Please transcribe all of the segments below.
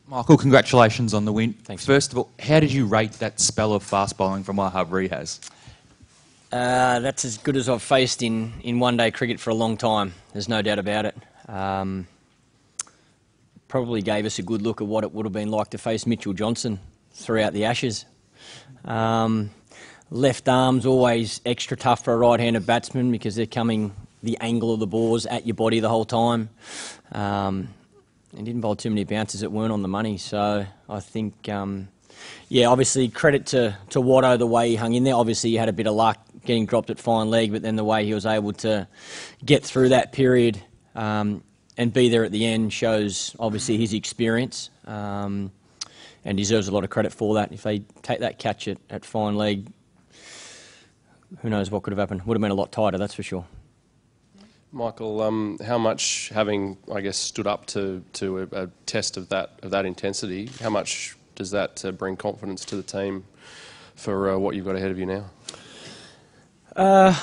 Michael, congratulations on the win. Thanks. First of all, how did you rate that spell of fast bowling from Wahab Riaz? That's as good as I've faced in one-day cricket for a long time. There's no doubt about it. Probably gave us a good look at what it would have been like to face Mitchell Johnson throughout the Ashes. Left arm's always extra tough for a right-handed batsman because they're coming the angle of the balls at your body the whole time. And didn't bowl too many bounces that weren't on the money. So I think, yeah, obviously credit to Watto, the way he hung in there. Obviously he had a bit of luck getting dropped at fine leg, but then the way he was able to get through that period and be there at the end shows obviously his experience and deserves a lot of credit for that. If they take that catch at fine leg, who knows what could have happened. Would have been a lot tighter, that's for sure. Michael, how much, having, I guess, stood up to a test of that intensity, how much does that bring confidence to the team for what you've got ahead of you now?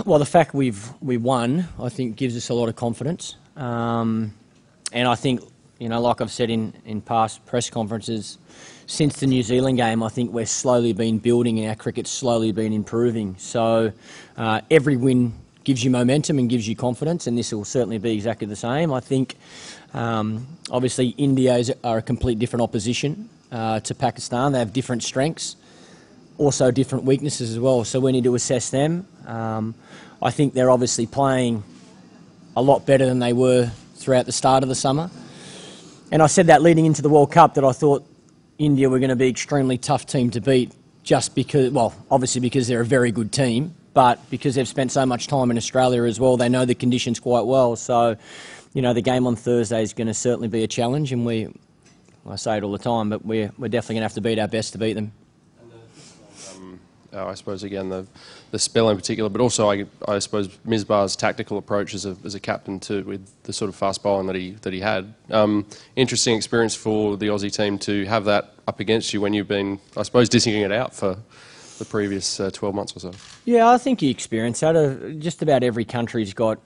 Well, the fact we won, I think, gives us a lot of confidence. And I think, you know, like I've said in past press conferences, since the New Zealand game, I think we're slowly been building and our cricket's slowly been improving. So every win gives you momentum and gives you confidence, and this will certainly be exactly the same. I think, obviously, India are a complete different opposition to Pakistan. They have different strengths, also different weaknesses as well, so we need to assess them. I think they're obviously playing a lot better than they were throughout the start of the summer. And I said that leading into the World Cup, that I thought India were going to be an extremely tough team to beat, just because, well, obviously because they're a very good team, but because they've spent so much time in Australia as well, they know the conditions quite well. So, you know, the game on Thursday is going to certainly be a challenge, and I say it all the time, but we're definitely going to have to beat our best to beat them. I suppose, again, the spell in particular, but also I suppose Misbah's tactical approach as a captain too, with the sort of fast bowling that he had. Interesting experience for the Aussie team to have that up against you when you've been, I suppose, dishing it out for the previous 12 months or so. Yeah, I think you experience that. Just about every country's got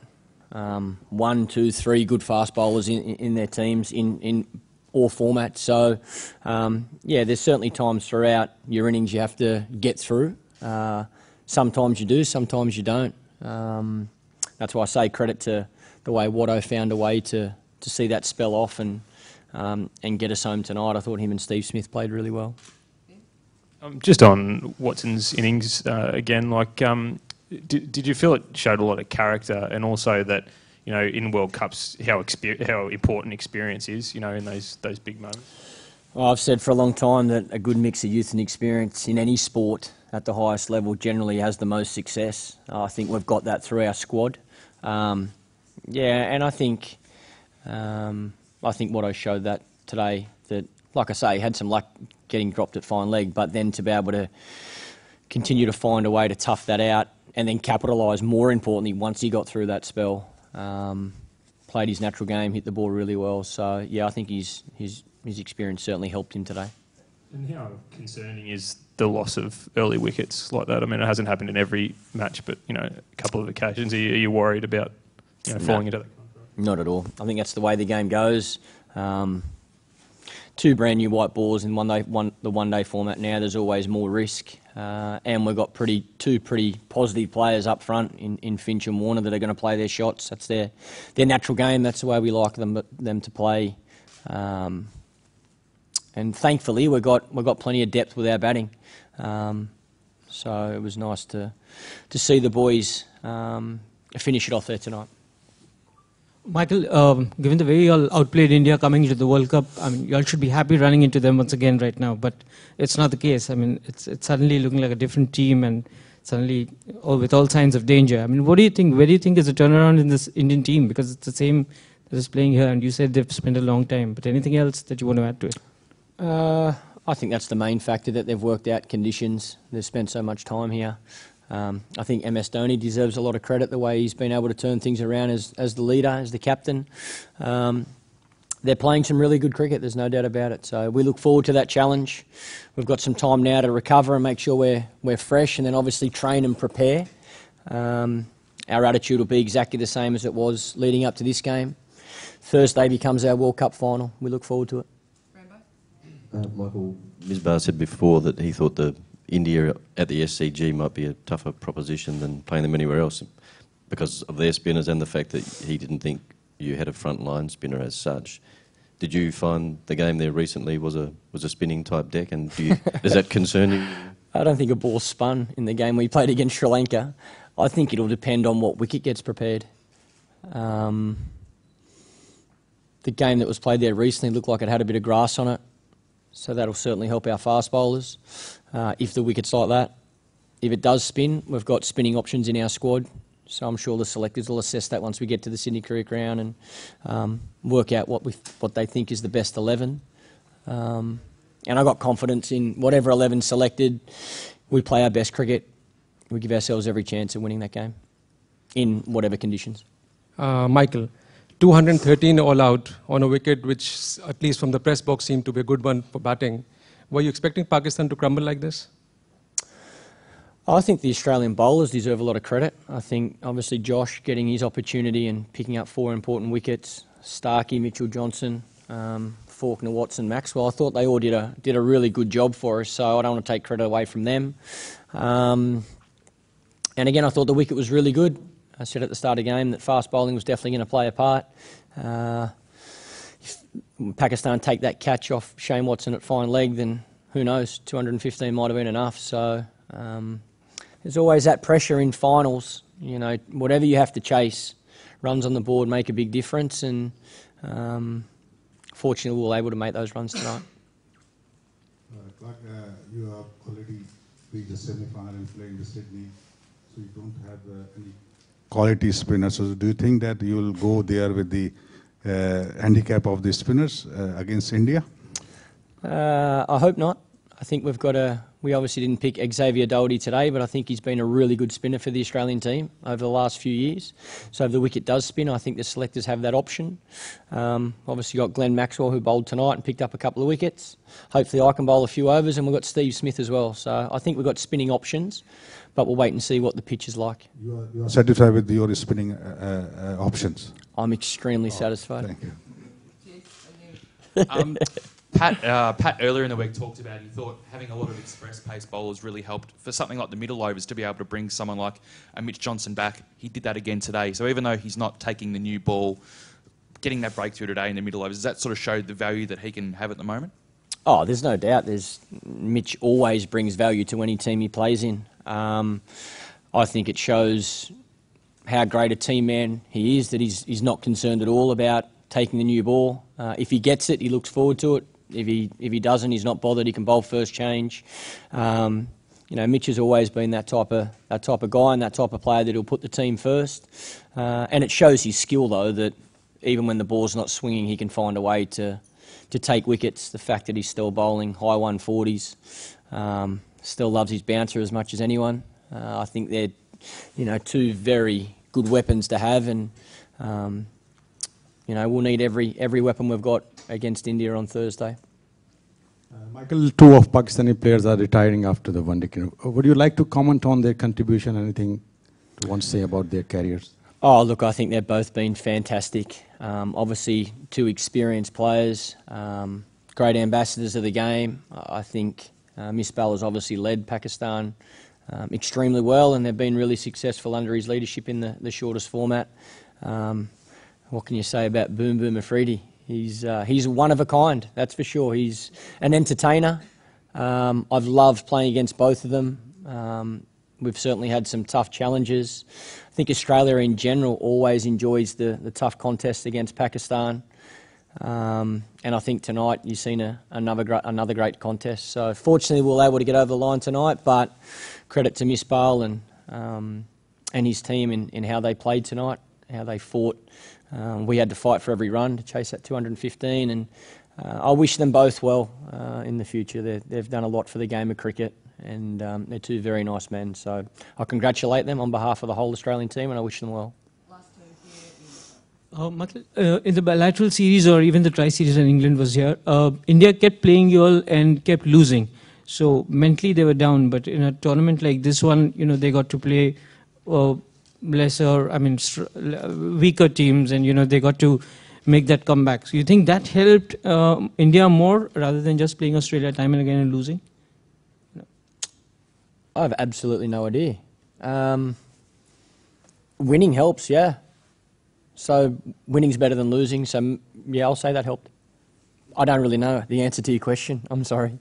1, 2, 3 good fast bowlers in their teams in all formats. So, yeah, there's certainly times throughout your innings you have to get through. Sometimes you do, sometimes you don't. That's why I say credit to the way Watto found a way to see that spell off and get us home tonight. I thought him and Steve Smith played really well. Just on Watson's innings again, like, did you feel it showed a lot of character, and also that, you know, in World Cups, how important experience is, you know, in those big moments? Well, I've said for a long time that a good mix of youth and experience in any sport at the highest level generally has the most success. I think we've got that through our squad. Yeah, and I think Watto showed that today. That, like I say, had some luck getting dropped at fine leg, but then to be able to continue to find a way to tough that out and then capitalise, more importantly, once he got through that spell. Played his natural game, hit the ball really well. So, yeah, I think his experience certainly helped him today. And how concerning is the loss of early wickets like that? I mean, it hasn't happened in every match, but, you know, a couple of occasions. Are you worried about, you know, falling into that? Not at all. I think that's the way the game goes. 2 brand new white balls in the one-day format now. There's always more risk. And we've got two pretty positive players up front in Finch and Warner that are going to play their shots. That's their natural game. That's the way we like them to play. And thankfully, we've got plenty of depth with our batting. So it was nice to see the boys finish it off there tonight. Michael, given the way you all outplayed India coming into the World Cup, I mean, you all should be happy running into them once again right now, but it's not the case. I mean, it's suddenly looking like a different team, and suddenly with all signs of danger. I mean, what do you think? Where do you think is the turnaround in this Indian team? Because it's the same that is playing here, and you said they've spent a long time. But anything else that you want to add to it? I think that's the main factor, that they've worked out conditions. They've spent so much time here. I think MS Dhoni deserves a lot of credit, the way he's been able to turn things around as the leader, as the captain. They're playing some really good cricket, there's no doubt about it. So we look forward to that challenge. We've got some time now to recover and make sure we're fresh, and then obviously train and prepare. Our attitude will be exactly the same as it was leading up to this game. Thursday becomes our World Cup final. We look forward to it. Michael, Misbah said before that he thought the India at the SCG might be a tougher proposition than playing them anywhere else because of their spinners and the fact that he didn't think you had a front line spinner as such. Did you find the game there recently was a spinning type deck, and does that concern you? I don't think a ball spun in the game we played against Sri Lanka. I think it'll depend on what wicket gets prepared. The game that was played there recently looked like it had a bit of grass on it, so that'll certainly help our fast bowlers if the wicket's like that. If it does spin, we've got spinning options in our squad, so I'm sure the selectors will assess that once we get to the Sydney Cricket Ground and work out what they think is the best 11. And I got confidence in whatever 11 selected. We play our best cricket. We give ourselves every chance of winning that game in whatever conditions. Michael, 213 all out on a wicket which, at least from the press box, seemed to be a good one for batting. Were you expecting Pakistan to crumble like this? I think the Australian bowlers deserve a lot of credit. I think obviously Josh getting his opportunity and picking up 4 important wickets, Starkey, Mitchell Johnson, Faulkner, Watson, Maxwell. I thought they all did a really good job for us, so I don't want to take credit away from them. And again, I thought the wicket was really good. I said at the start of the game that fast bowling was definitely going to play a part. If Pakistan take that catch off Shane Watson at fine leg, then who knows, 215 might have been enough. So there's always that pressure in finals. You know, whatever you have to chase, runs on the board make a big difference, and fortunately we were able to make those runs tonight. Clarke, you have already reached the semi-final and playing the Sydney, so you don't have any quality spinners. So do you think that you will go there with the handicap of the spinners against India? I hope not. I think we obviously didn't pick Xavier Doherty today, but I think he's been a really good spinner for the Australian team over the last few years. So if the wicket does spin, I think the selectors have that option. Obviously got Glenn Maxwell, who bowled tonight and picked up a couple of wickets. Hopefully I can bowl a few overs, and we've got Steve Smith as well. So I think we've got spinning options, but we'll wait and see what the pitch is like. You are satisfied with your spinning options? I'm extremely satisfied. Thank you. Pat earlier in the week talked about he thought having a lot of express pace bowlers really helped for something like the middle overs to be able to bring someone like a Mitch Johnson back. He did that again today. So even though he's not taking the new ball, getting that breakthrough today in the middle overs, does that sort of show the value that he can have at the moment? Oh, there's no doubt. Mitch always brings value to any team he plays in. I think it shows how great a team man he is, that he's not concerned at all about taking the new ball. If he gets it, he looks forward to it. If he doesn't, he's not bothered. He can bowl first change. You know, Mitch has always been that type of guy and that type of player that he'll put the team first. And it shows his skill, though, that even when the ball's not swinging, he can find a way to take wickets. The fact that he's still bowling high 140s, still loves his bouncer as much as anyone. I think they're, you know, 2 very good weapons to have, and you know, we'll need every weapon we've got against India on Thursday. Michael, 2 of Pakistani players are retiring after the one day. Would you like to comment on their contribution? Anything you want to say about their careers? Oh, look, I think they've both been fantastic. Obviously, 2 experienced players, great ambassadors of the game. I think Misbah has obviously led Pakistan extremely well, and they've been really successful under his leadership in the shortest format. What can you say about Boom Boom Afridi? He's one of a kind, that's for sure. He's an entertainer. I've loved playing against both of them. We've certainly had some tough challenges. I think Australia in general always enjoys the tough contests against Pakistan. And I think tonight you've seen another great contest. So fortunately we were able to get over the line tonight, but credit to Misbah and his team in how they played tonight, how they fought. We had to fight for every run to chase that 215, and I wish them both well in the future. They've done a lot for the game of cricket, and they're 2 very nice men. So I congratulate them on behalf of the whole Australian team, and I wish them well. Michael, in the bilateral series or even the tri-series when England was here, India kept playing you all and kept losing. So mentally they were down, but in a tournament like this one, you know, they got to play weaker teams, and, you know, they got to make that comeback. So you think that helped India more rather than just playing Australia time and again and losing? I have absolutely no idea. Winning helps, yeah. So winning's better than losing. So yeah, I'll say that helped. I don't really know the answer to your question. I'm sorry.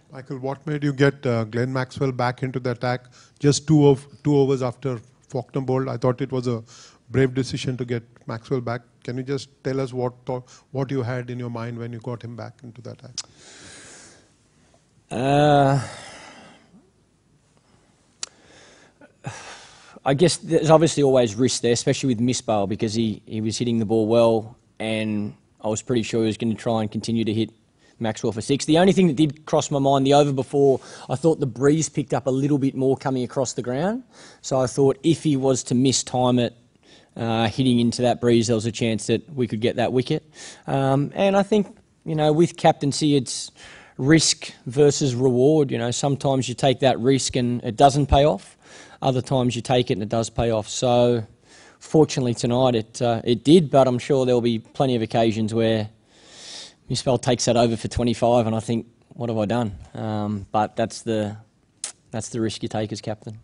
Michael, what made you get Glenn Maxwell back into the attack just two overs after Faulkner bowled? I thought it was a brave decision to get Maxwell back. Can you just tell us what you had in your mind when you got him back into the attack? I guess there's obviously always risk there, especially with Misbah, because he was hitting the ball well, and I was pretty sure he was going to try and continue to hit Maxwell for 6. The only thing that did cross my mind, the over before, I thought the breeze picked up a little bit more coming across the ground. So I thought if he was to mistime it, hitting into that breeze, there was a chance that we could get that wicket. And I think, with captaincy, it's risk versus reward. Sometimes you take that risk and it doesn't pay off. Other times you take it and it does pay off. So fortunately tonight it did, but I'm sure there'll be plenty of occasions where Misbah takes that over for 25 and I think, what have I done? But that's the risk you take as captain.